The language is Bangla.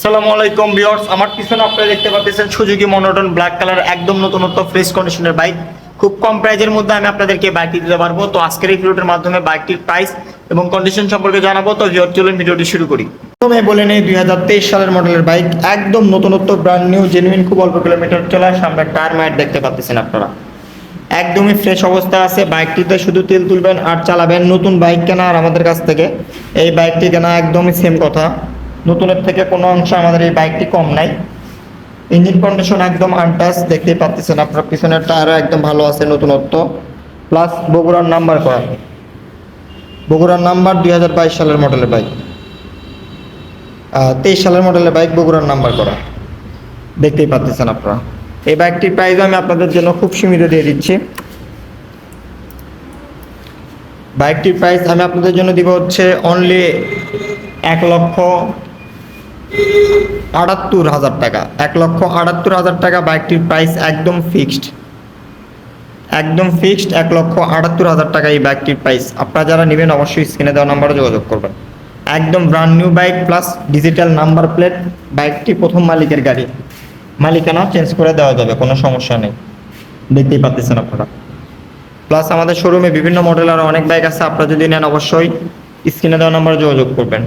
আসসালামু আলাইকুম ভিউয়ার্স, আমার পিছনে আপনারা দেখতে পাচ্ছেন সুজুকি মনোটন ব্ল্যাক কালার একদম নতুনত্ব ফ্রেশ কন্ডিশনের বাইক। খুব কম প্রাইজের মধ্যে আমি আপনাদেরকে বাইকটি দিতে পারবো। তো আজকের এই ভিডিওর মাধ্যমে বাইকটির প্রাইস এবং কন্ডিশন সম্পর্কে জানাবো। তো চলুন ভিডিওটি শুরু করি। প্রথমে বলে নেই 2023 সালের মডেলের বাইক, একদম নতুনত্ব ব্র্যান্ড নিউ জেনুইন, খুব অল্প কিলোমিটার চলা। সামনে টায়ার ম্যাট দেখতে পাচ্ছেন আপনারা, একদমই ফ্রেশ অবস্থা আছে। বাইকটিতে শুধু তেল তুলবেন আর চালাবেন। নতুন বাইক কেনা আর আমাদের কাছ থেকে এই বাইকটি কেনা একদমই সেম কথা। নতুনের থেকে কোনো অংশ আমাদের এই বাইকটি কম নাই। ইঞ্জিন কন্ডিশন একদম আনটাচ, দেখতেই পাচ্ছেন আপনার। পিছনের টায়ারও একদম ভালো আছে, নতুনত্ব। প্লাস বগুড়ার নাম্বার করা, বগুড়ার নাম্বার 2022 সালের মডেলের বাইক, 23 সালের মডেলের বাইক, বগুড়ার নাম্বার করা, দেখতেই পাচ্ছেন আপনারা। এই বাইকটির প্রাইস আমি আপনাদের জন্য খুব সীমিত দিয়ে দিচ্ছি। বাইকটির প্রাইস আমি আপনাদের জন্য দিব হচ্ছে অনলি 1,78,000 টাকা। 1,78,000 টাকা বাইকটির প্রাইস, একদম ফিক্সড, একদম ফিক্সড। 1,78,000 টাকা এই বাইকটির প্রাইস। আপনারা যারা নেবেন অবশ্যই স্ক্রিনে দেওয়া নাম্বারে যোগাযোগ করবেন। একদম brand new bike plus digital number plate. বাইকটি প্রথম মালিকের গাড়ি, মালিকানা চেঞ্জ করে দেওয়া যাবে, কোনো সমস্যা নেই, দেখতেই পাচ্ছেন আপনারা। প্লাস আমাদের শোরুমে বিভিন্ন মডেল আর অনেক বাইক আছে। আপনারা যদি নেন অবশ্যই স্ক্রিনে দেওয়া নাম্বারে যোগাযোগ করবেন।